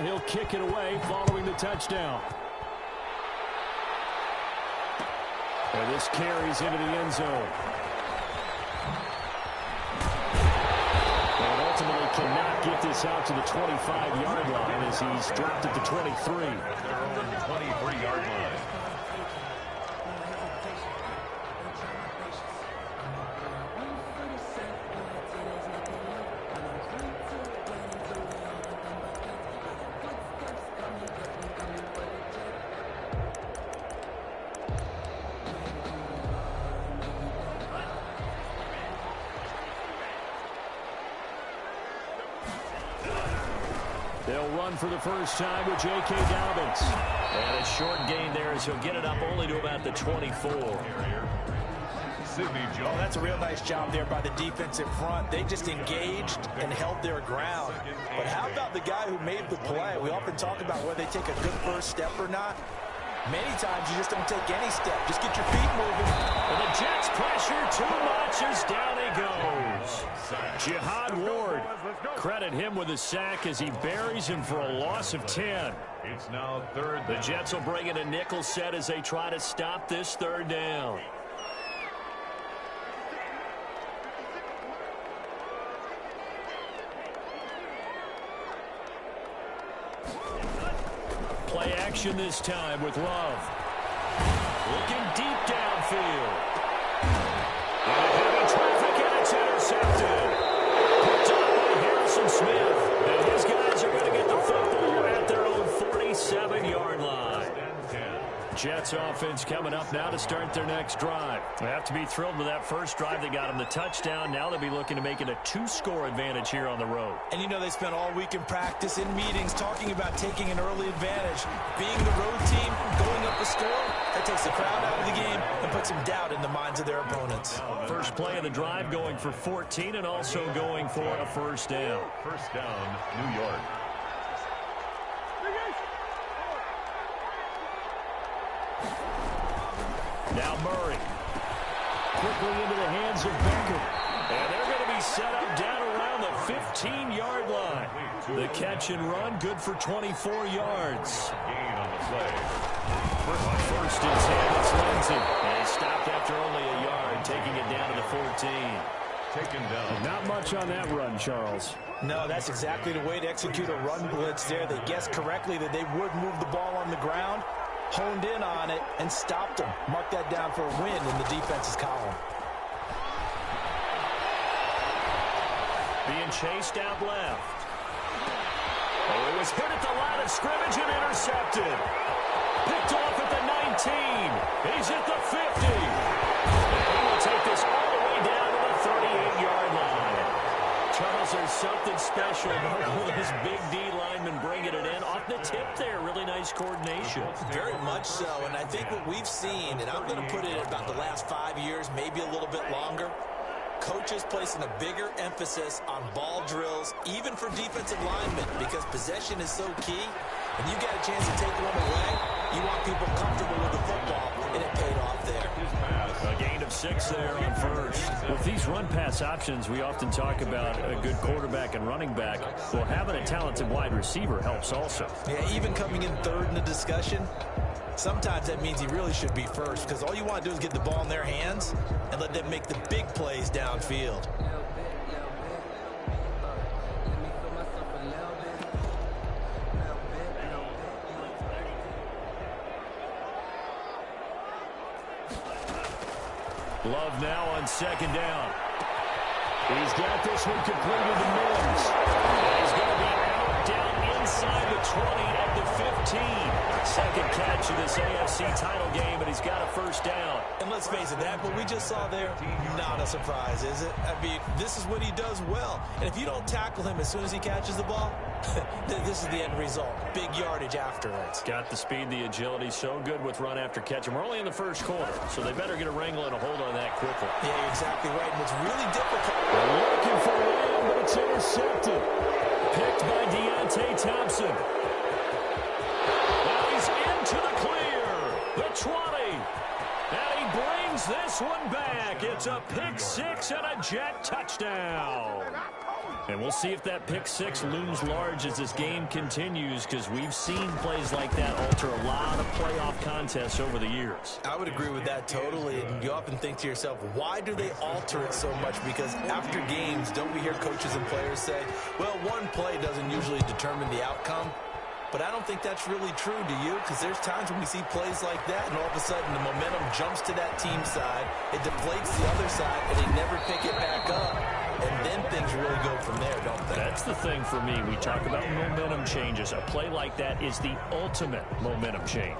he'll kick it away following the touchdown. And this carries into the end zone. And ultimately cannot get this out to the 25-yard line as he's dropped at the 23. Their own 23-yard line. They'll run for the first time with J.K. Dobbins. And a short gain there as he'll get it up only to about the 24. Oh, that's a real nice job there by the defensive front. They just engaged and held their ground. But how about the guy who made the play? We often talk about whether they take a good first step or not. Many times you just don't take any step. Just get your feet moving. And the Jets pressure too much as down he goes. Jihad Ward, credit him with a sack as he buries him for a loss of 10. It's now third. The Jets will bring in a nickel set as they try to stop this third down. Play action this time with Love. Looking deep downfield. And heavy traffic, and it's intercepted. Picked up by Harrison Smith. And his guys are going to get the football at their own 47-yard line. Jets offense coming up now to start their next drive. They have to be thrilled with that first drive. They got them the touchdown. Now they'll be looking to make it a 2-score advantage here on the road. And you know they spent all week in practice, in meetings, talking about taking an early advantage. Being the road team, going up a score, that takes the crowd out of the game and puts some doubt in the minds of their opponents. First play of the drive going for 14 and also going for a first down. First down, New York. Now Murray. Quickly into the hands of Beckham. And they're going to be set up down around the 15-yard line. The catch and run, good for 24 yards. Gain on the play. First and 10, it's Lindsey. And he stopped after only a yard, taking it down to the 14. Taken down. Not much on that run, Charles. No, that's exactly the way to execute a run blitz there. They guessed correctly that they would move the ball on the ground, honed in on it, and stopped them. Mark that down for a win in the defense's column. Being chased out left. Oh, it was hit at the line of scrimmage and intercepted. Picked off at the 19. He's at the 50. And he will take this all the way down to the 38-yard line. Charles, there's something special about those big D linemen bringing it in. Off the tip there, really nice coordination. Very much so, and I think what we've seen, and I'm going to put it at about the last 5 years, maybe a little bit longer, coaches placing a bigger emphasis on ball drills, even for defensive linemen, because possession is so key. And you get a chance to take one away, you want people comfortable with the football, and it paid off there. A gain of 6 there on first. With these run-pass options, we often talk about a good quarterback and running back. Well, having a talented wide receiver helps also. Yeah, even coming in third in the discussion, sometimes that means he really should be first, because all you want to do is get the ball in their hands and let them make the big plays downfield. Love now on second down. He's got this one completed to Mims. He's going to be out down inside the 20 at the 15. Second catch of this AFC title game, and he's got a first down. And let's face it, that what we just saw there, not a surprise, is it? I mean, this is what he does well. And if you don't tackle him as soon as he catches the ball, this is the end result. Big yardage afterwards. Got the speed, the agility, so good with run after catch. And we're only in the first quarter, so they better get a wrangle and a hold on that quickly. Yeah, you're exactly right, and it's really difficult. They're looking for Lamb, but it's intercepted. Picked by Deontay Thompson. Now he's into the clear. The 20. And he brings this one back. It's a pick 6 and a Jet touchdown. And we'll see if that pick six looms large as this game continues, because we've seen plays like that alter a lot of playoff contests over the years. I would agree with that totally. And you often think to yourself, why do they alter it so much? Because after games, don't we hear coaches and players say, well, one play doesn't usually determine the outcome. But I don't think that's really true, do you? Because there's times when we see plays like that, and all of a sudden the momentum jumps to that team side, it deflates the other side, and they never pick it back up. And then things really go from there, don't they? That's the thing for me. We talk about momentum changes. A play like that is the ultimate momentum change.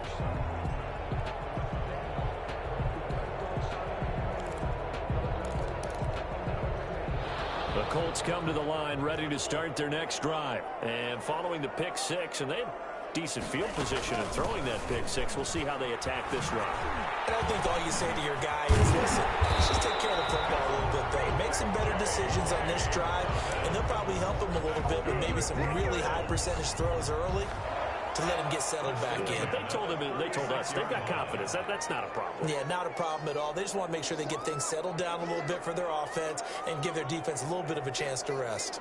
The Colts come to the line ready to start their next drive. And following the pick six, and they had decent field position in throwing that pick six. We'll see how they attack this run. I don't think all you say to your guy is, listen, let's just take care of the football a little bit better. Make some better decisions on this drive, and they'll probably help him a little bit with maybe some really high percentage throws early to let him get settled back in. But they told us they've got confidence. That's not a problem. Yeah, not a problem at all. They just want to make sure they get things settled down a little bit for their offense and give their defense a little bit of a chance to rest.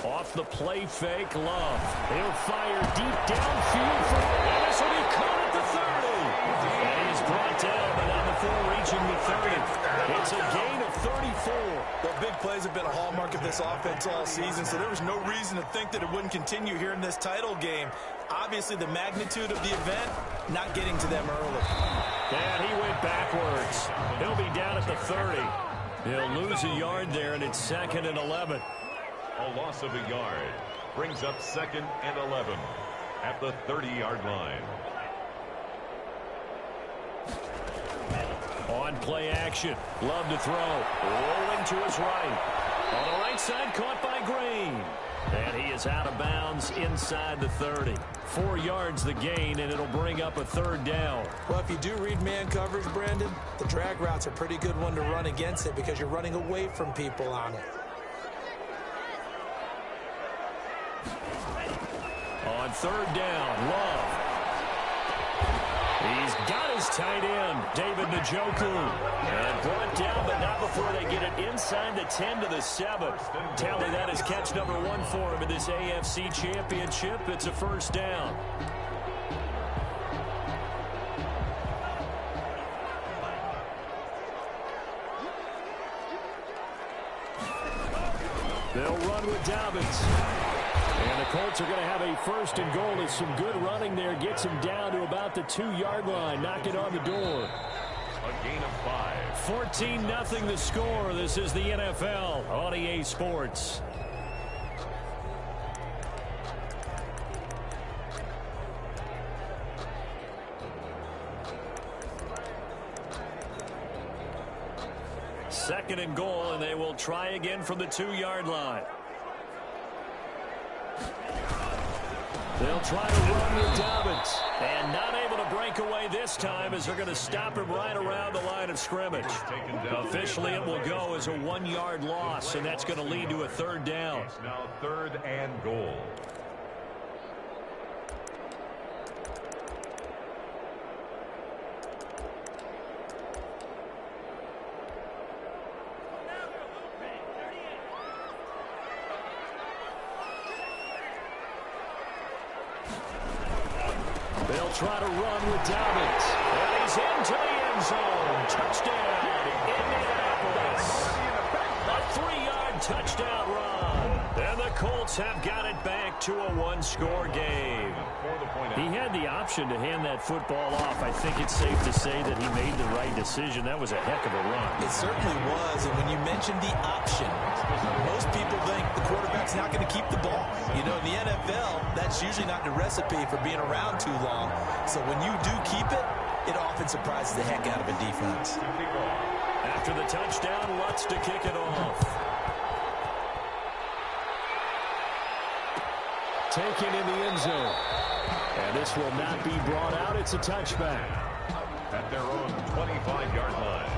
Off the play fake, Love. He'll fire deep downfield for, and this will be caught at the 30. And he's brought down, but not before reaching the 30. It's a gain of 34. Well, big plays have been a hallmark of this offense all season, so there was no reason to think that it wouldn't continue here in this title game. Obviously, the magnitude of the event not getting to them early. And he went backwards. He'll be down at the 30. He'll lose a yard there, and it's 2nd and 11. A loss of a yard brings up 2nd and 11 at the 30-yard line. On play action. Love to throw. Rolling to his right. On the right side, caught by Green. And he is out of bounds inside the 30. 4 yards the gain, and it'll bring up a 3rd down. Well, if you do read man coverage, Brandon, the drag route's a pretty good one to run against it because you're running away from people on it. On 3rd down, Love. He's got his tight end, David Njoku. And brought down, but not before they get it inside the 10 to the 7. Tally, that is catch number 1 for him in this AFC Championship. It's a 1st down. They'll run with Dobbins. And the Colts are going to have a 1st and goal. As some good running there gets him down to about the 2-yard line. Knocking on the door. A gain of 5. 14-0 the score. This is the NFL on EA Sports. Second and goal, and they will try again from the 2-yard line. They'll try to run with Dobbins. And not able to break away this time as they're going to stop him right around the line of scrimmage. Officially, it will go as a 1-yard loss, and that's going to lead to a 3rd down. It's now 3rd and goal. They'll try to run with Dobbins. And he's into the end zone. Touchdown, Indianapolis. A 3-yard touchdown run. And the Colts have got it back to a 1-score game. He had the option to hand that football off. I think it's safe to say that he made the right decision. That was a heck of a run. It certainly was, and when you mentioned the option, most people think the quarterback's not going to keep the ball. You know, in the NFL, that's usually not the recipe for being around too long. So when you do keep it, it often surprises the heck out of a defense. After the touchdown, Lutz to kick it off. Taken in the end zone. And this will not be brought out. It's a touchback. At their own 25-yard line.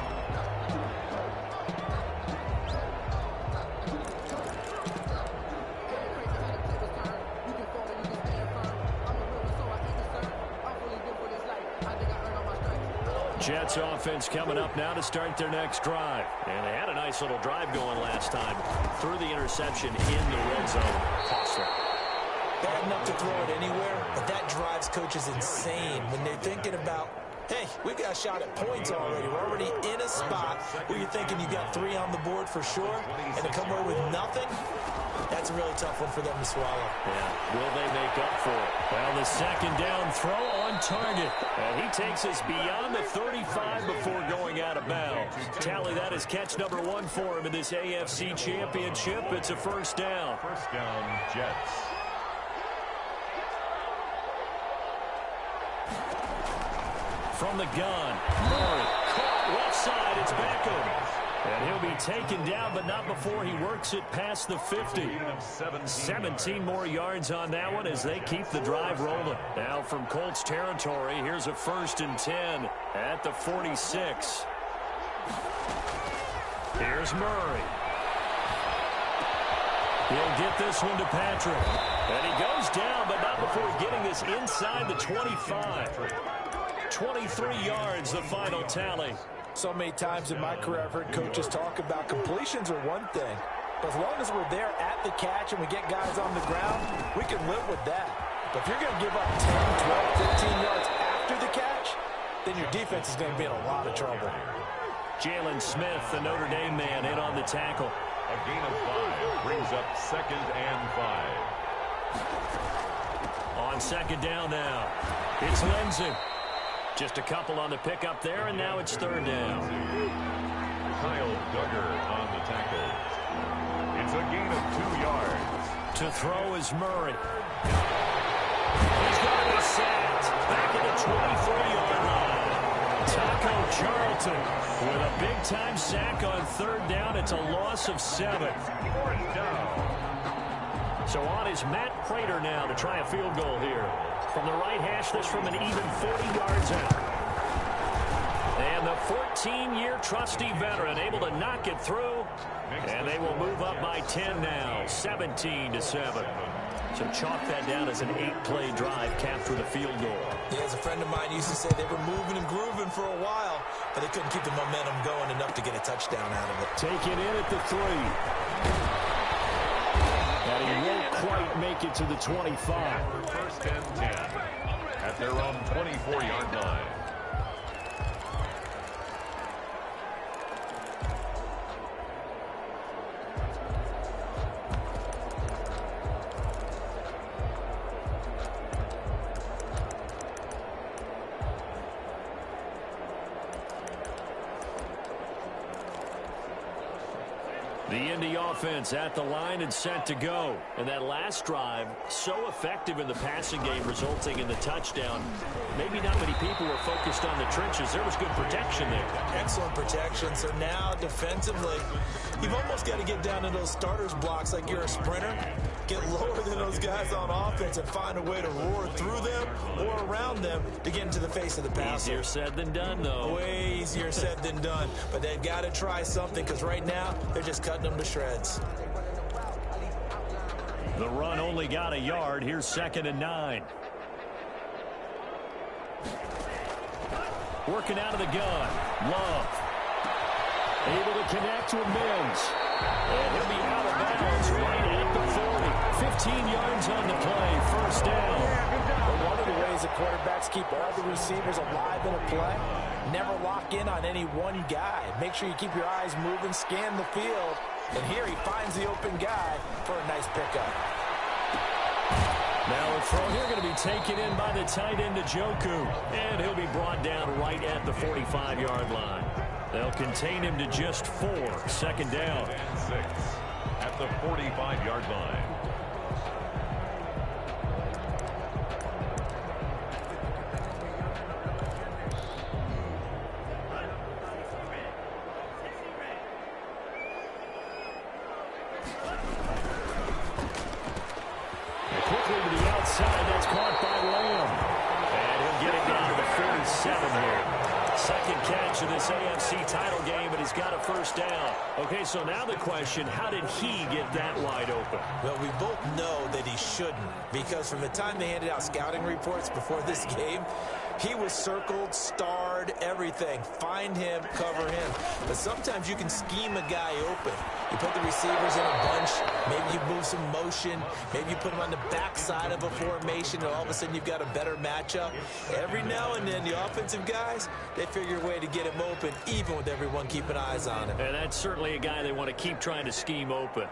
Jets offense coming up now to start their next drive. And they had a nice little drive going last time. Threw the interception in the red zone. Costly. Bad enough to throw it anywhere, but that drives coaches insane when they're thinking about, hey, we've got a shot at points already. We're already in a spot where you're thinking you got 3 on the board for sure, and to come away with nothing, that's a really tough one for them to swallow. Yeah, will they make up for it? Well, the second down throw on target. And he takes us beyond the 35 before going out of bounds. Tally, that is catch number 1 for him in this AFC Championship. It's a first down. First down, Jets. From the gun, Murray caught left side. It's Beckham. And he'll be taken down, but not before he works it past the 50. 17 more yards on that one as they keep the drive rolling. Now from Colts territory, here's a 1st and 10 at the 46. Here's Murray. He'll get this one to Patrick. And he goes down, but not before getting this inside the 25. 23 yards, the final tally. So many times in my career I've heard coaches talk about completions are one thing. But as long as we're there at the catch and we get guys on the ground, we can live with that. But if you're going to give up 10, 12, 15 yards after the catch, then your defense is going to be in a lot of trouble. Jalen Smith, the Notre Dame man, in on the tackle. A gain of 5 brings up 2nd and 5. On second down now, it's Lindsey. Just a couple on the pickup there, and now it's 3rd down. Kyle Duggar on the tackle. It's a gain of 2 yards. To throw is Murray. He's going to be sacked back at the 23-yard line. Taco Charlton with a big-time sack on 3rd down. It's a loss of 7. 4th down. So on is Matt Prater now to try a field goal here. From the right hash, this from an even 40 yards out. And the 14-year trusty veteran able to knock it through. And they will move up by 10 now, 17-7. So chalk that down as an 8-play drive capped with a field goal. Yeah, as a friend of mine used to say, they were moving and grooving for a while, but they couldn't keep the momentum going enough to get a touchdown out of it. Take it in at the 3. And he won't quite make it to the 25. 1st and 10 at their own 24-yard line. The Indy offense at the line and set to go. And that last drive, so effective in the passing game, resulting in the touchdown. Maybe not many people were focused on the trenches. There was good protection there. Excellent protection. So now defensively, you've almost got to get down into those starters blocks like you're a sprinter. Get lower than those guys on offense and find a way to roar through them or around them to get into the face of the passer. Easier said than done, though. Way easier said than done. But they've got to try something because right now they're just cutting them to shreds. The run only got a yard. Here's 2nd and 9. Working out of the gun. Love. Able to connect with Mims. And he'll be out of bounds right at the 40. 15 yards on the play. 1st down. Well, one of the ways the quarterbacks keep all the receivers alive in a play, never lock in on any one guy. Make sure you keep your eyes moving, scan the field. And here he finds the open guy for a nice pickup. Now a throw here going to be taken in by the tight end Njoku. And he'll be brought down right at the 45-yard line. They'll contain him to just 4. 2nd down. And 6 at the 45-yard line. Quickly to the outside. That's caught by Lamb. And he'll get it down to the 47 here. 2nd catch of this AFC title game, and he's got a 1st down. Okay, so now the question, how did he get that wide open? Well, we both know that he he shouldn't, because from the time they handed out scouting reports before this game, he was circled, starred, everything. Find him, cover him. But sometimes you can scheme a guy open. You put the receivers in a bunch. Maybe you move some motion. Maybe you put him on the backside of a formation, and all of a sudden you've got a better matchup. Every now and then, the offensive guys, they figure a way to get him open, even with everyone keeping eyes on him. And that's certainly a guy they want to keep trying to scheme open.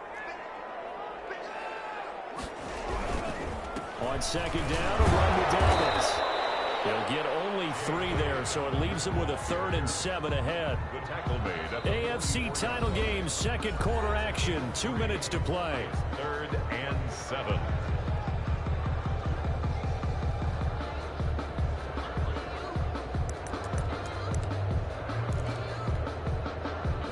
On second down, a run with Dallas. They'll get only 3 there, so it leaves them with a 3rd and 7 ahead. The tackle made at the AFC title game, second quarter action, 2 minutes to play. 3rd and 7.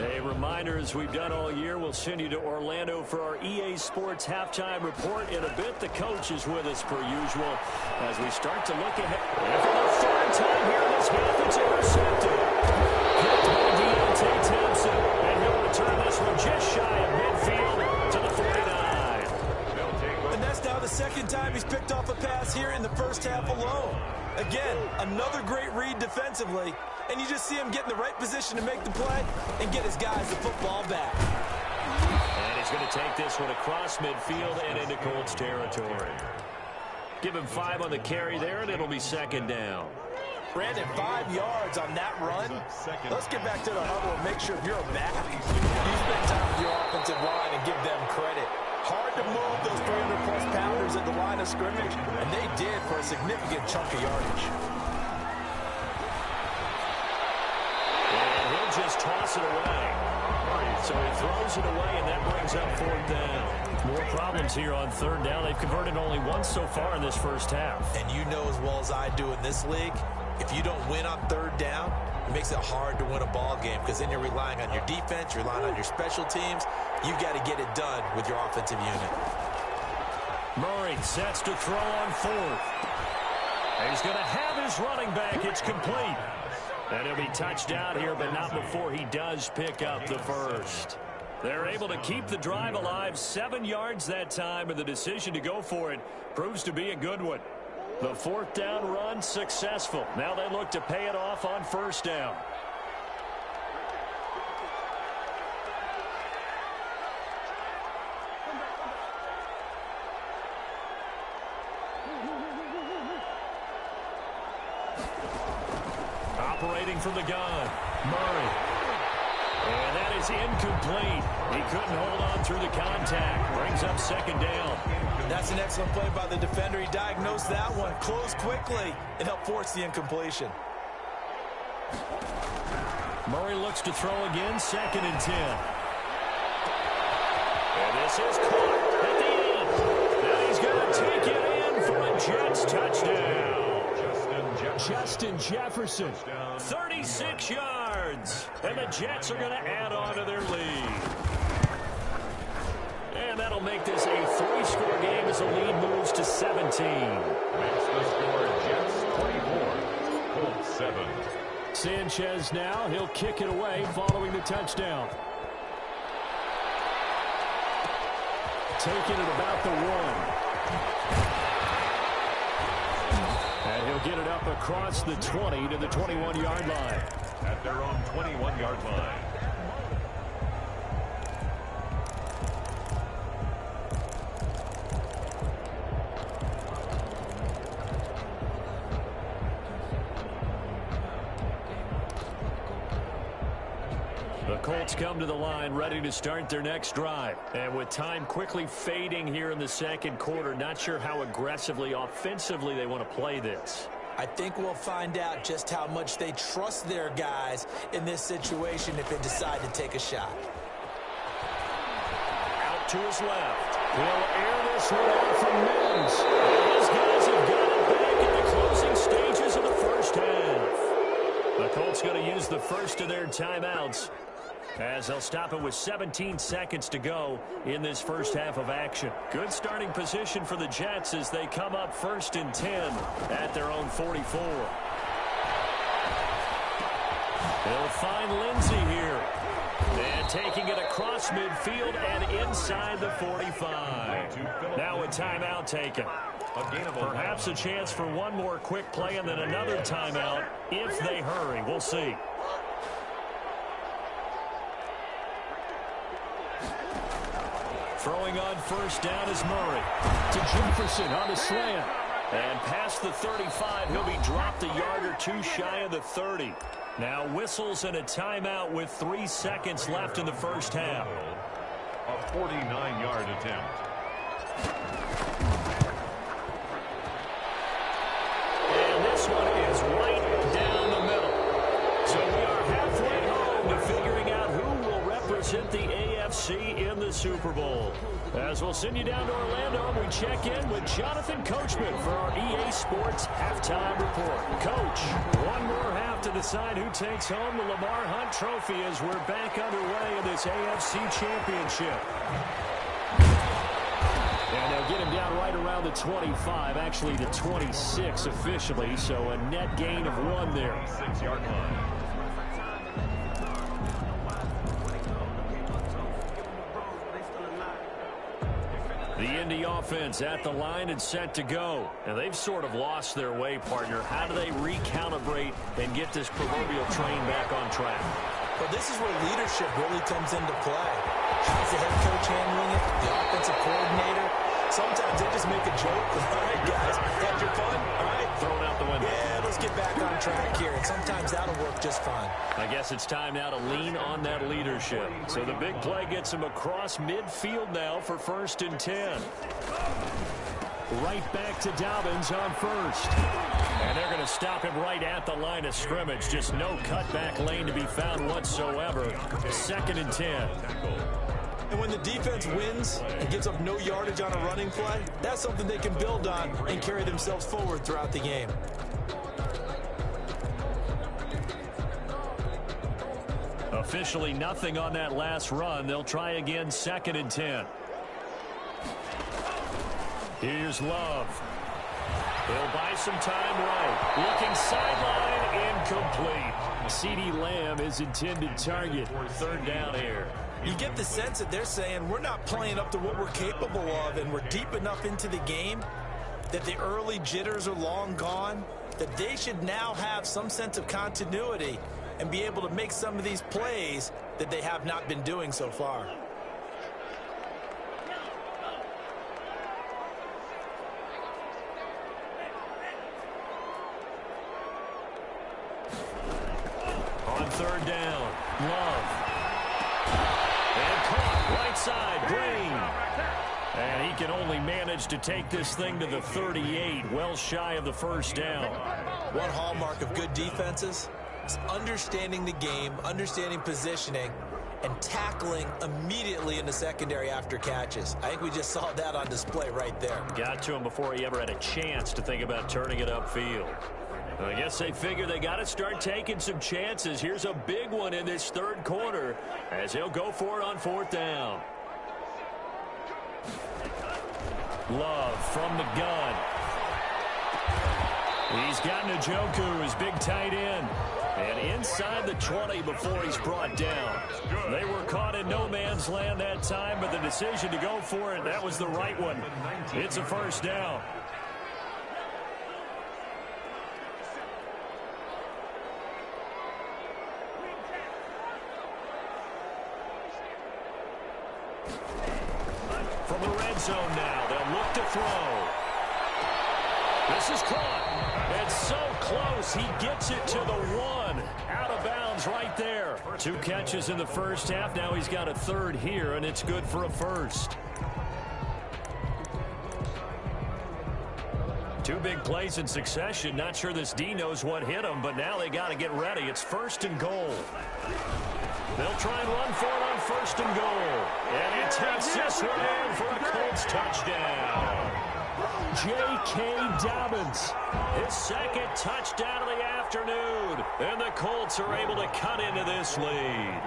A reminder, as we've done all year, we'll send you to Orlando for our EA Sports halftime report. In a bit, the coach is with us per usual as we start to look ahead. And for the 3rd time here, this half, it's intercepted. Hit by Deontay Thompson, and he'll return this one just shy of midfield to the 49. And that's now the 2nd time he's picked off a pass here in the first half alone. Again, another great read defensively, and you just see him get in the right position to make the play and get his guys the football back. And he's going to take this one across midfield and into Colts territory. Give him 5 on the carry there, and it'll be 2nd down. Brandon, 5 yards on that run. Let's get back to the huddle and make sure if you're a back, you spend time with your offensive line and give them credit. Hard to move those 300-plus pounders at the line of scrimmage, and they did for a significant chunk of yardage. And he'll just toss it away. So he throws it away, and that brings up 4th down. More problems here on 3rd down. They've converted only once so far in this first half. And you know as well as I do in this league, if you don't win on 3rd down, it makes it hard to win a ball game because then you're relying on your defense, you're relying on your special teams. You've got to get it done with your offensive unit. Murray sets to throw on 4th. And he's going to have his running back. It's complete. And he'll be touched out here, but not before he does pick up the 1st. They're able to keep the drive alive, 7 yards that time, and the decision to go for it proves to be a good one. The 4th down run successful. Now they look to pay it off on 1st down. Operating from the gun, Murray. And that is incomplete. He couldn't hold on through the contact. Brings up 2nd down. That's an excellent play by the defender. He diagnosed that one, closed quickly, and helped force the incompletion. Murray looks to throw again, 2nd and 10. And this is caught at the end. Now he's going to take it in for a Jets touchdown. Justin Jefferson, 36 yards. And the Jets are going to add on to their lead. And that'll make this a 3-score game as the lead moves to 17. Makes the score Jets 24, Colts 7. Sanchez now, he'll kick it away following the touchdown. Taking it about the 1. And he'll get it up across the 20 to the 21-yard line. At their own 21-yard line. The Colts come to the line ready to start their next drive. And with time quickly fading here in the 2nd quarter, not sure how aggressively, offensively they want to play this. I think we'll find out just how much they trust their guys in this situation if they decide to take a shot. Out to his left. He'll air this one off from Mims. And his guys have got it back in the closing stages of the first half. The Colts going to use the first of their timeouts as they'll stop it with 17 seconds to go in this first half of action. Good starting position for the Jets as they come up 1st and 10 at their own 44. They'll find Lindsey here. And taking it across midfield and inside the 45. Now with timeout taken. Perhaps a chance for one more quick play and then another timeout if they hurry. We'll see. Throwing on first down is Murray. To Jefferson on the slant. And past the 35, he'll be dropped a yard or two shy of the 30. Now whistles and a timeout with 3 seconds left in the first half. A 49-yard attempt. And this one is right down the middle. So we are halfway home to figuring out who will represent the AFC in the Super Bowl. As we'll send you down to Orlando, and we check in with Jonathan Coachman for our EA Sports Halftime Report. Coach, one more half to decide who takes home the Lamar Hunt Trophy as we're back underway in this AFC Championship. And they'll get him down right around the 25, actually the 26 officially, so a net gain of 1 there. 6-yard line. The Indy offense at the line and set to go. And they've sort of lost their way, partner. How do they recalibrate and get this proverbial train back on track? Well, this is where leadership really comes into play. How's the head coach handling it? The offensive coordinator? Sometimes they just make a joke. All right, guys, had your fun? All right. Thrown out the window. Yeah, let's get back on track here. And sometimes that'll work just fine. I guess it's time now to lean on that leadership. So the big play gets him across midfield now for 1st and 10. Right back to Dobbins on first. And they're going to stop him right at the line of scrimmage. Just no cutback lane to be found whatsoever. 2nd and 10. And when the defense wins and gives up no yardage on a running play, that's something they can build on and carry themselves forward throughout the game. Officially nothing on that last run. They'll try again 2nd and 10. Here's Love. He'll buy some time right. Looking sideline, incomplete. CeeDee Lamb is intended target. 3rd down here. You get the sense that they're saying we're not playing up to what we're capable of, and we're deep enough into the game that the early jitters are long gone, that they should now have some sense of continuity and be able to make some of these plays that they have not been doing so far. On 3rd down, Love. And caught right side, Green. And he can only manage to take this thing to the 38, well shy of the 1st down. One hallmark of good defenses is understanding the game, understanding positioning, and tackling immediately in the secondary after catches. I think we just saw that on display right there. Got to him before he ever had a chance to think about turning it upfield. I guess they figure they got to start taking some chances. Here's a big one in this 3rd quarter as he'll go for it on 4th down. Love from the gun. He's got Njoku, his big tight end. And inside the 20 before he's brought down. They were caught in no man's land that time, but the decision to go for it, that was the right one. It's a 1st down. From the red zone now, they'll look to throw. This is caught. It's so close, he gets it to the 1. Out of bounds right there. 2 catches in the first half. Now he's got a 3rd here, and it's good for a 1st. 2 big plays in succession. Not sure this D knows what hit him, but now they got to get ready. It's 1st and goal. They'll try and run for it on 1st and goal. And he takes this one in for a Colts touchdown. J.K. Dobbins, his 2nd touchdown of the afternoon. And the Colts are able to cut into this lead.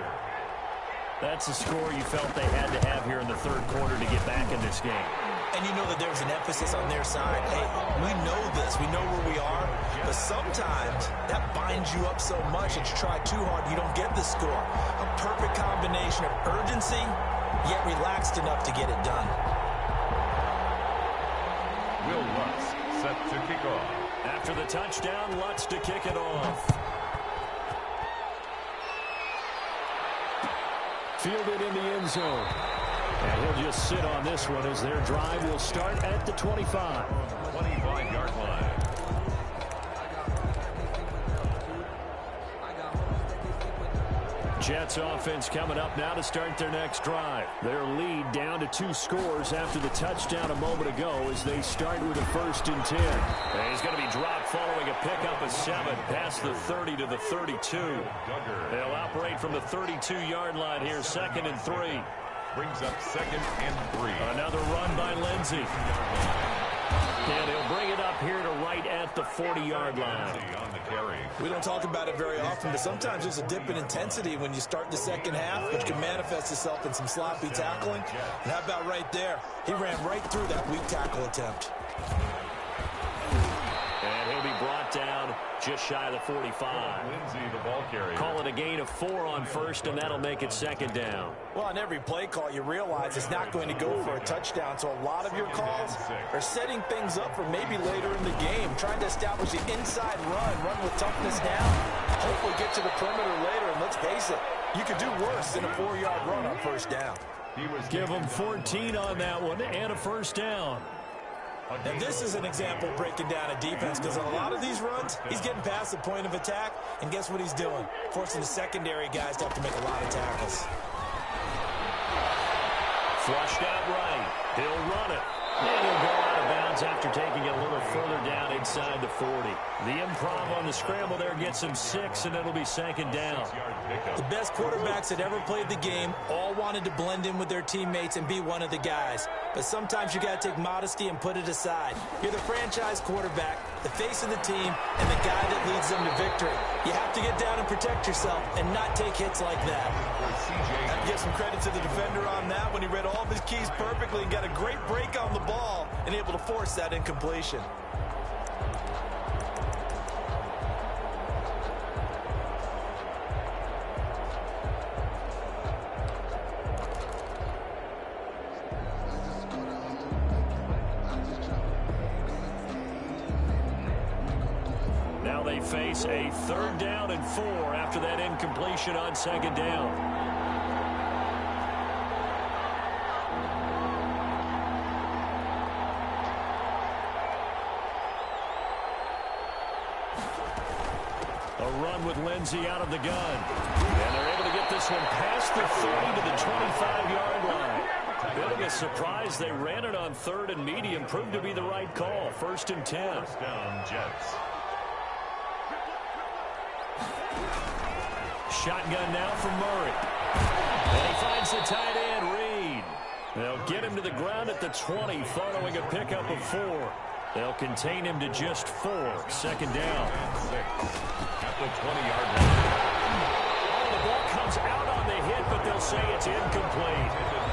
That's a score you felt they had to have here in the 3rd quarter to get back in this game. And you know that there's an emphasis on their side. Hey, we know this. We know where we are. But sometimes that binds you up so much that you try too hard, you don't get the score. A perfect combination of urgency, yet relaxed enough to get it done. Will Lutz set to kick off. After the touchdown, Lutz to kick it off. Fielded in the end zone. And he'll just sit on this one as their drive will start at the 25. 25-yard line. Jets offense coming up now to start their next drive. Their lead down to 2 scores after the touchdown a moment ago as they start with a 1st and 10. And he's going to be dropped following a pickup of 7 past the 30 to the 32. They'll operate from the 32-yard line here, 2nd and 3. Brings up 2nd and 3. Another run by Lindsey. And he'll bring it up here to right at the 40-yard line. On the carry. We don't talk about it very often, but sometimes there's a dip in intensity when you start the second half, which can manifest itself in some sloppy tackling. And how about right there? He ran right through that weak tackle attempt. And he'll be brought down just shy of the 45. Lindsey, the ball carrier. Call it a gain of 4 on 1st, and that'll make it 2nd down. Well, on every play call, you realize it's not going to go for a touchdown, so a lot of your calls are setting things up for maybe later in the game, trying to establish the inside run with toughness now, hopefully get to the perimeter later, and let's face it, you could do worse than a 4-yard run on 1st down. Give him 14 on that one and a 1st down. And this is an example of breaking down a defense, because on a lot of these runs, he's getting past the point of attack, and guess what he's doing? Forcing the secondary guys to have to make a lot of tackles. Flushed out right. He'll run it. And he'll go out of bounds after taking it a little further down inside the 40. The improv on the scramble there gets him 6, and it'll be 2nd down. The best quarterbacks that ever played the game all wanted to blend in with their teammates and be one of the guys. But sometimes you got to take modesty and put it aside. You're the franchise quarterback, the face of the team, and the guy that leads them to victory. You have to get down and protect yourself and not take hits like that. I have to give some credit to the defender on that when he read all of his keys perfectly and got a great break on the ball and able to force that incompletion. Now they face a 3rd down and 4 after that incompletion on 2nd down. A run with Lindsey out of the gun. And they're able to get this one past the 30 to the 25-yard line. Bit of a surprise. They ran it on 3rd and medium. Proved to be the right call. 1st and 10. 1st down, Jets. Shotgun now from Murray. And he finds the tight end, Reed. They'll get him to the ground at the 20 following a pickup of 4. They'll contain him to just 4. 2nd down. And 6 at the 20-yard line. Oh, the ball comes out on the hit, but they'll say it's incomplete.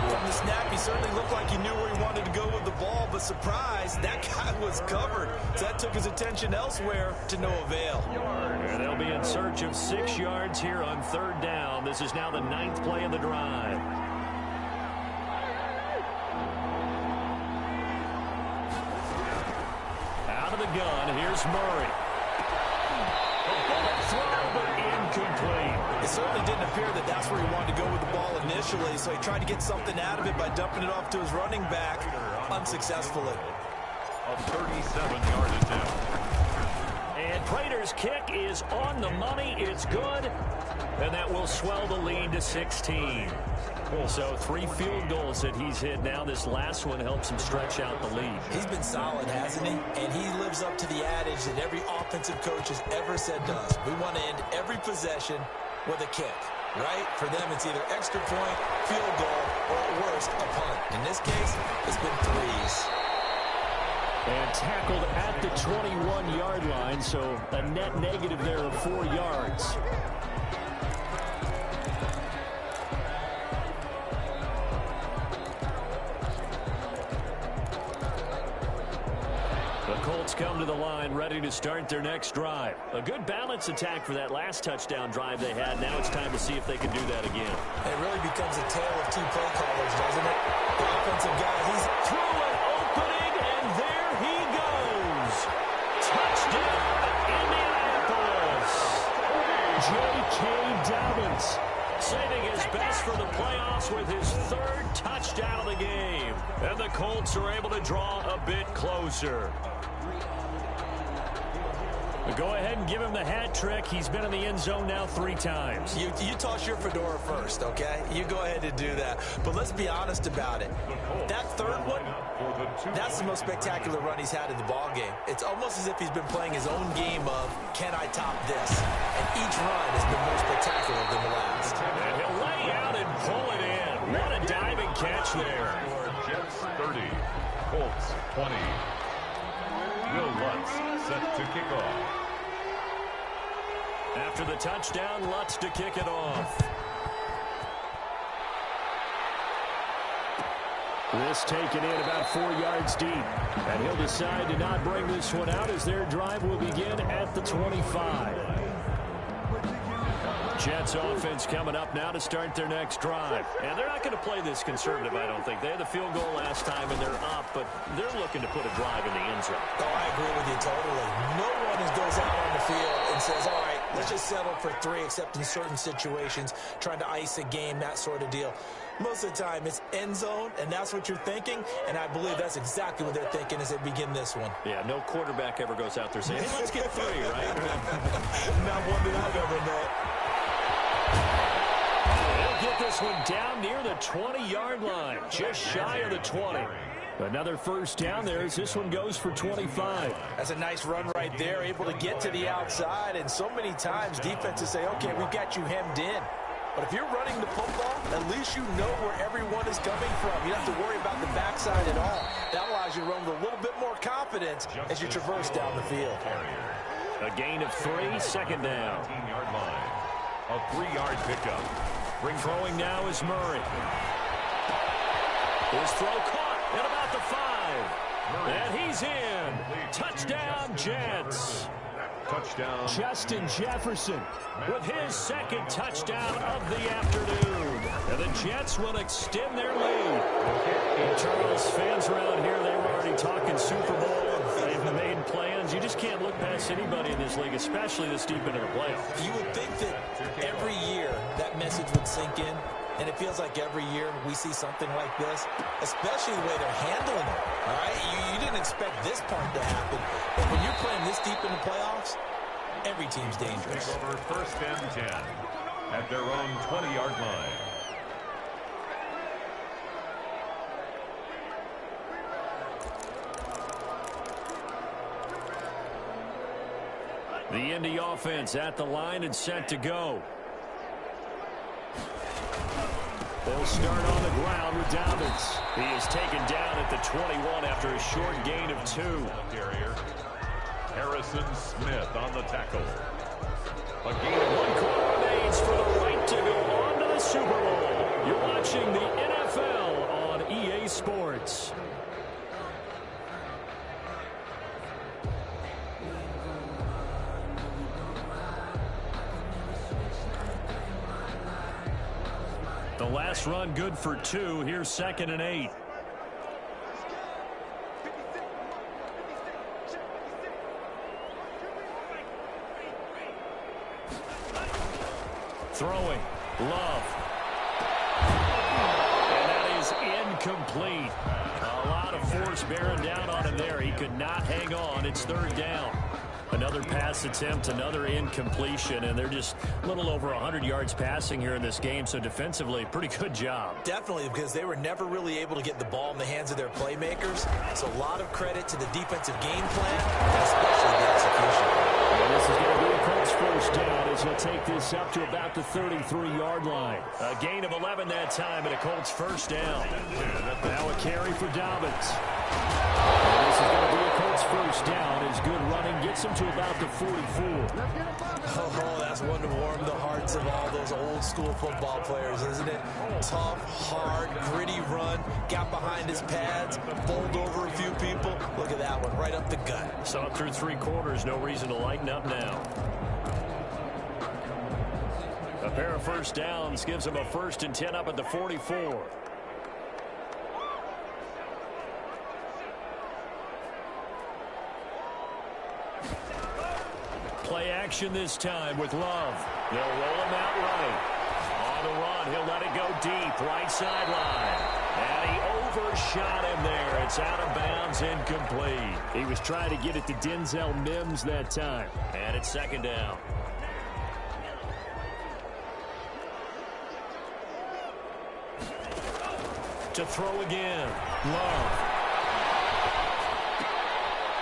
From the snap, he certainly looked like he knew where he wanted to go with the ball, but surprise, that guy was covered. So that took his attention elsewhere to no avail. And they'll be in search of 6 yards here on 3rd down. This is now the 9th play of the drive. Out of the gun, here's Murray. A bullet throw, but incomplete. It certainly didn't appear that that's where he wanted to go with the ball initially, so he tried to get something out of it by dumping it off to his running back unsuccessfully. A 37-yard attempt. And Prater's kick is on the money. It's good. And that will swell the lead to 16. So 3 field goals that he's hit now. This last one helps him stretch out the lead. He's been solid, hasn't he? And he lives up to the adage that every offensive coach has ever said to us. We want to end every possession with a kick, right? For them, it's either extra point, field goal, or at worst, a punt. In this case, it's been 3s. And tackled at the 21-yard line, so a net negative there of 4 yards. The Colts come to the line ready to start their next drive. A good balance attack for that last touchdown drive they had. Now it's time to see if they can do that again. It really becomes a tale of 2 play callers, doesn't it? The offensive guy, he's through an opening, and there he the game. And the Colts are able to draw a bit closer. Go ahead and give him the hat trick. He's been in the end zone now 3 times. You toss your fedora first, okay? You go ahead and do that. But let's be honest about it. That third one, that's the most spectacular run he's had in the ballgame. It's almost as if he's been playing his own game of, can I top this? And each run has been more spectacular than the last. And he'll lay out and pull it in. What a diving catch there. Jets 30, Colts 20. Will Lutz set to kick off. After the touchdown, Lutz to kick it off. This taken in about 4 yards deep. And he'll decide to not bring this one out as their drive will begin at the 25. Jets offense coming up now to start their next drive. And they're not going to play this conservative, I don't think. They had the field goal last time, and they're up, but they're looking to put a drive in the end zone. Oh, I agree with you totally. No one goes out on the field and says, all right, let's just settle for 3, except in certain situations, trying to ice a game, that sort of deal. Most of the time, it's end zone, and that's what you're thinking, and I believe that's exactly what they're thinking as they begin this one. Yeah, no quarterback ever goes out there saying, hey, let's get 3, right? Not one that I've ever met. They'll get this one down near the 20-yard line, just shy of the 20. Another first down there as this one goes for 25. That's a nice run right there, able to get to the outside, and so many times defenses say, okay, we've got you hemmed in. But if you're running the football, at least you know where everyone is coming from. You don't have to worry about the backside at all. That allows you to run with a little bit more confidence as you traverse down the field. A gain of 3, second down. 15-yard line. A 3-yard pickup. Throwing now is Murray. His throw caught at about the 5. And he's in. Touchdown, Jets. Touchdown. Justin Jefferson with his second touchdown of the afternoon. And the Jets will extend their lead. And Charles, fans around here, they were already talking Super Bowl. They've made plans. You just can't look past anybody in this league, especially this deep into the playoffs. You would think that every year that message would sink in, and it feels like every year we see something like this, especially the way they're handling it. All right, you didn't expect this part to happen, but when you're playing this deep in the playoffs, every team's dangerous. Take over first and 10 at their own 20-yard line. The Indy offense at the line and set to go. They'll start on the ground with Dobbins. He is taken down at the 21 after a short gain of 2. Carrier. Harrison Smith on the tackle. A gain One of 1. quarter remains for the right to go on to the Super Bowl. You're watching the NFL on EA Sports. The last run good for 2. Here's 2nd and 8. Throwing. Love. And that is incomplete. A lot of force bearing down on him there. He could not hang on. It's 3rd down. Another pass attempt, another incompletion, and they're just a little over 100 yards passing here in this game, so defensively, pretty good job. Definitely, because they were never really able to get the ball in the hands of their playmakers. So a lot of credit to the defensive game plan, and especially the execution. And this is going to be a Colts first down as he'll take this up to about the 33-yard line. A gain of 11 that time, and a Colts first down. Now a carry for Dobbins. And this is going to be a Colts first down as good running gets him to about the 44. Oh, that's one to warm the hearts of all those old school football players, isn't it? Tough, hard, gritty run, got behind his pads, bowled over a few people. Look at that one, right up the gut. So up through 3 quarters, no reason to lighten up now. A pair of first downs gives him a 1st and 10 up at the 44. Play action this time with Love. They'll roll him out right. On the run, he'll let it go deep, right sideline. And he overshot him there. It's out of bounds, incomplete. He was trying to get it to Denzel Mims that time. And it's second down. To throw again. Love.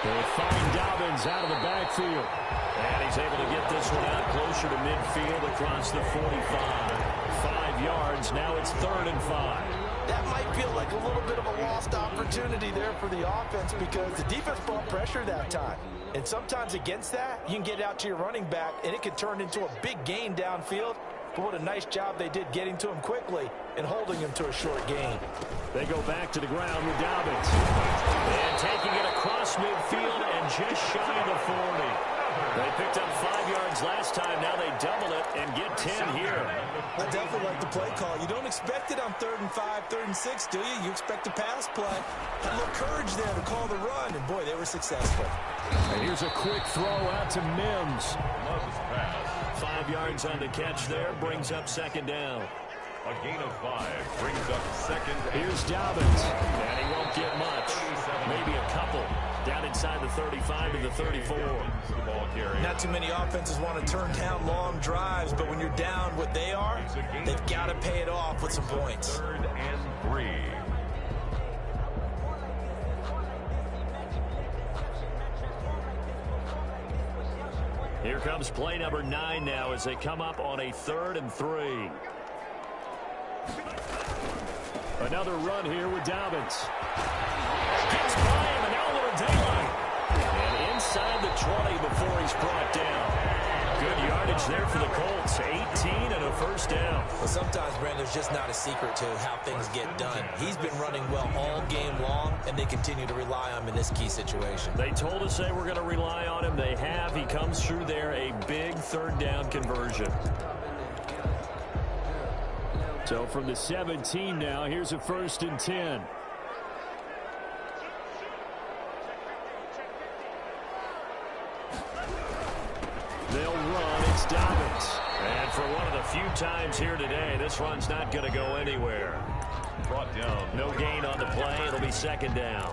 They find Dobbins out of the backfield. And he's able to get this one out closer to midfield across the 45. 5 yards. Now it's 3rd and 5. That might feel like a little bit of a lost opportunity there for the offense because the defense brought pressure that time. And sometimes against that, you can get out to your running back, and it can turn into a big gain downfield. But what a nice job they did getting to him quickly and holding him to a short gain. They go back to the ground with Dobbins. And taking it across midfield and just shy of the 40. They picked up 5 yards last time. Now they double it and get 10 here. I definitely like the play call. You don't expect it on 3rd and 5, 3rd and 6, do you? You expect a pass play. Had a little courage there to call the run, and boy, they were successful. And here's a quick throw out to Mims. 5 yards on the catch there, brings up 2nd down. A gain of 5 brings up 2nd. Here's Dobbins. And he won't get much. Maybe a couple. Down inside the 35 to the 34. Not too many offenses want to turn down long drives, but when you're down what they are, they've got to pay it off with some points. 3rd and 3. Here comes play number 9 now as they come up on a 3rd and 3. Another run here with Dobbins. Gets by him, and now a little daylight. And inside the 20 before he's brought down. Good yardage there for the Colts. 18 and a 1st down. Well, sometimes, Brandon, there's just not a secret to how things get done. He's been running well all game long, and they continue to rely on him in this key situation. They told us they were going to rely on him. They have. He comes through there, a big 3rd down conversion. So from the 17 now, here's a 1st and 10. They'll run. It's Dobbins. And for one of the few times here today, this run's not going to go anywhere. Brought down. No gain on the play. It'll be 2nd down.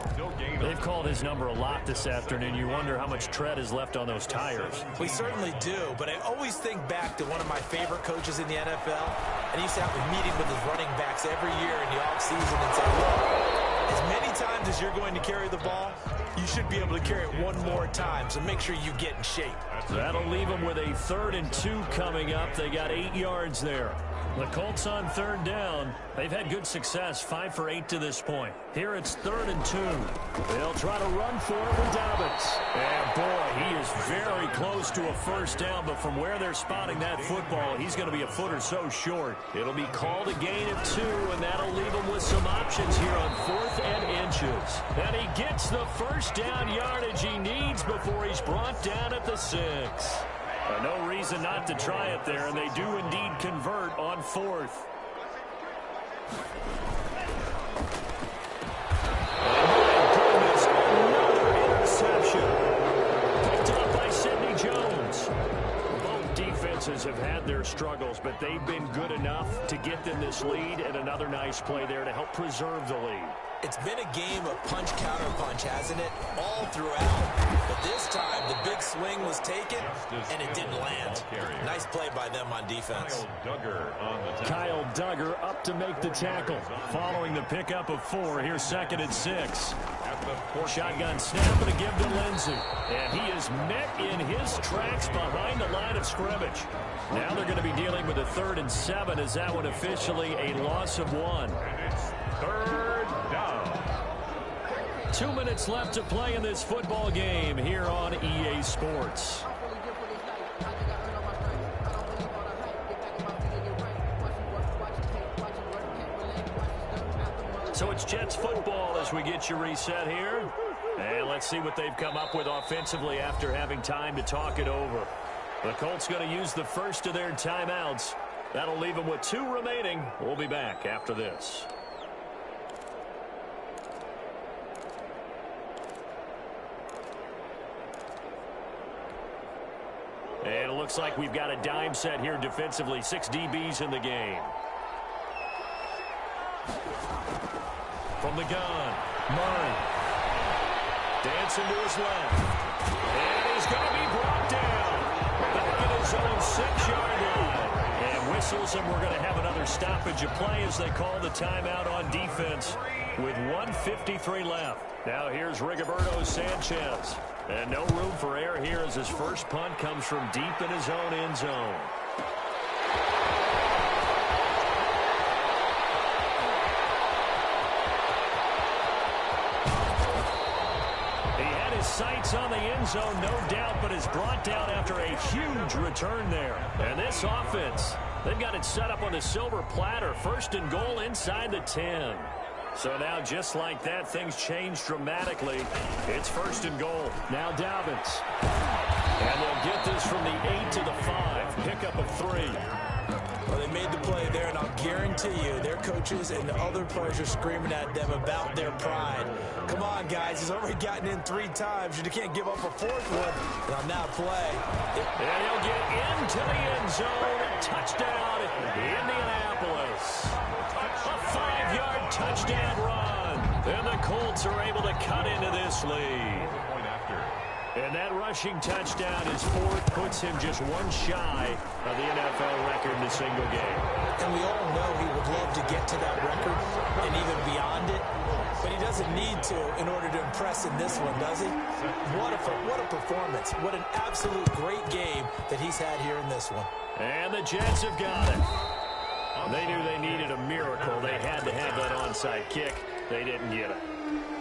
They've called his number a lot this afternoon. You wonder how much tread is left on those tires. We certainly do, but I always think back to one of my favorite coaches in the NFL, and he used to have a meeting with his running backs every year in the offseason and say, look, as many times as you're going to carry the ball, you should be able to carry it one more time, so make sure you get in shape. That'll leave them with a 3rd and 2 coming up. They got 8 yards there. The Colts on 3rd down. They've had good success, 5 for 8 to this point. Here it's 3rd and 2. They'll try to run for it with Dobbins. And boy, he is very close to a 1st down, but from where they're spotting that football, he's going to be a foot or so short. It'll be called a gain of 2, and that'll leave him with some options here on 4th and inches. And he gets the 1st down yardage he needs before he's brought down at the 6. No reason not to try it there, and they do indeed convert on 4th. Another interception. Picked up by Sidney Jones. Both defenses have had their struggles, but they've been good enough to get them this lead, and another nice play there to help preserve the lead. It's been a game of punch-counter-punch, hasn't it? All throughout. But this time, the big swing was taken, and it didn't land. Nice play by them on defense. Kyle Duggar up to make the tackle. Following the pickup of 4, here's 2nd and 6. Shotgun snap and a give to Lindsey. And he is met in his tracks behind the line of scrimmage. Now they're going to be dealing with a 3rd and 7 as that one officially a loss of 1. 3rd down. 2 minutes left to play in this football game here on EA Sports. So it's Jets football as we get you reset here. And let's see what they've come up with offensively after having time to talk it over. The Colts going to use the first of their timeouts. That'll leave them with 2 remaining. We'll be back after this. And it looks like we've got a dime set here defensively. 6 DBs in the game. the gun. Murray. Dancing to his left. And he's going to be brought down. Back at his own 6-yard line. And whistles, and we're going to have another stoppage of play as they call the timeout on defense with 1:53 left. Now here's Rigoberto Sanchez. And no room for error here as his first punt comes from deep in his own end zone. Sights on the end zone, no doubt, but is brought down after a huge return there. And this offense, they've got it set up on the silver platter. 1st and goal inside the 10. So now, just like that, things change dramatically. It's 1st and goal. Now Dobbins. And they'll get this from the 8 to the 5. Pickup of 3. Well, they made the play there, and I'll guarantee you their coaches and the other players are screaming at them about their pride. Come on, guys. He's already gotten in 3 times. You can't give up a 4th one. And on that play. And he'll get into the end zone. Touchdown, Indianapolis. A 5-yard touchdown run. And the Colts are able to cut into this lead. And that rushing touchdown, his 4th, puts him just one shy of the NFL record in a single game. And we all know he would love to get to that record and even beyond it. But he doesn't need to in order to impress in this one, does he? What a performance. What an absolute great game that he's had here in this one. And the Jets have got it. They knew they needed a miracle. They had to have that onside kick. They didn't get it.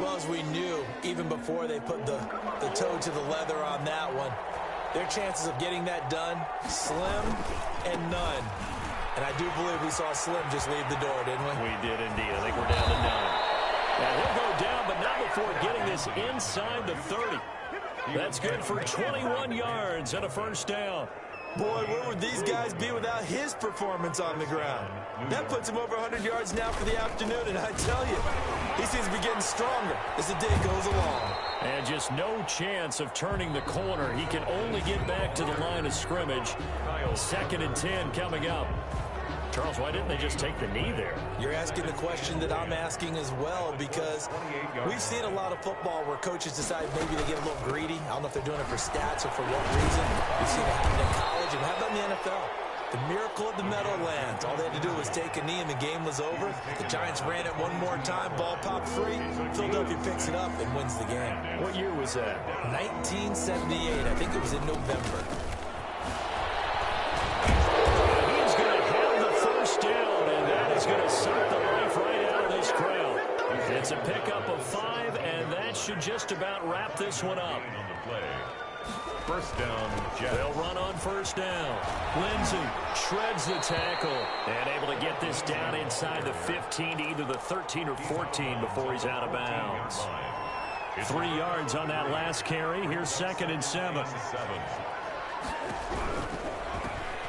Well, as we knew, even before they put the toe to the leather on that one, their chances of getting that done, slim and none. And I do believe we saw Slim just leave the door, didn't we? We did indeed. I think we're down to 9. Now he'll go down, but not before getting this inside the 30. That's good for 21 yards and a 1st down. Boy, where would these guys be without his performance on the ground? That puts him over 100 yards now for the afternoon, and I tell you, he seems to be getting stronger as the day goes along. And just no chance of turning the corner. He can only get back to the line of scrimmage. 2nd and 10 coming up. Charles, why didn't they just take the knee there? You're asking the question that I'm asking as well, because we've seen a lot of football where coaches decide maybe they get a little greedy. I don't know if they're doing it for stats or for what reason. We've seen it happen in college, and how about in the NFL? The miracle of the Meadowlands. All they had to do was take a knee, and the game was over. The Giants ran it one more time. Ball popped free. Philadelphia picks it up and wins the game. What year was that? 1978. I think it was in November. Down, and that is going to suck the life right out of this crowd. It's a pickup of 5, and that should just about wrap this one up. 1st down, Jets. They'll run on 1st down. Lindsey shreds the tackle and able to get this down inside the 15 to either the 13 or 14 before he's out of bounds. 3 yards on that last carry. Here's 2nd and 7.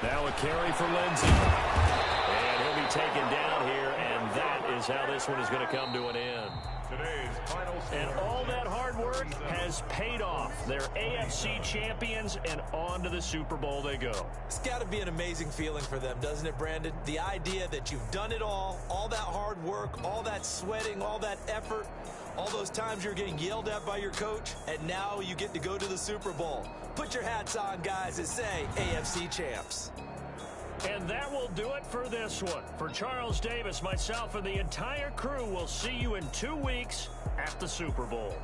Now a carry for Lindsey. And he'll be taken down here, and that is how this one is going to come to an end. And all that hard work has paid off. They're AFC champions, and on to the Super Bowl they go. It's got to be an amazing feeling for them, doesn't it, Brandon? The idea that you've done it all that hard work, all that sweating, all that effort, all those times you're getting yelled at by your coach, and now you get to go to the Super Bowl. Put your hats on, guys, and say AFC champs. And that will do it for this one. For Charles Davis, myself, and the entire crew, we'll see you in 2 weeks at the Super Bowl.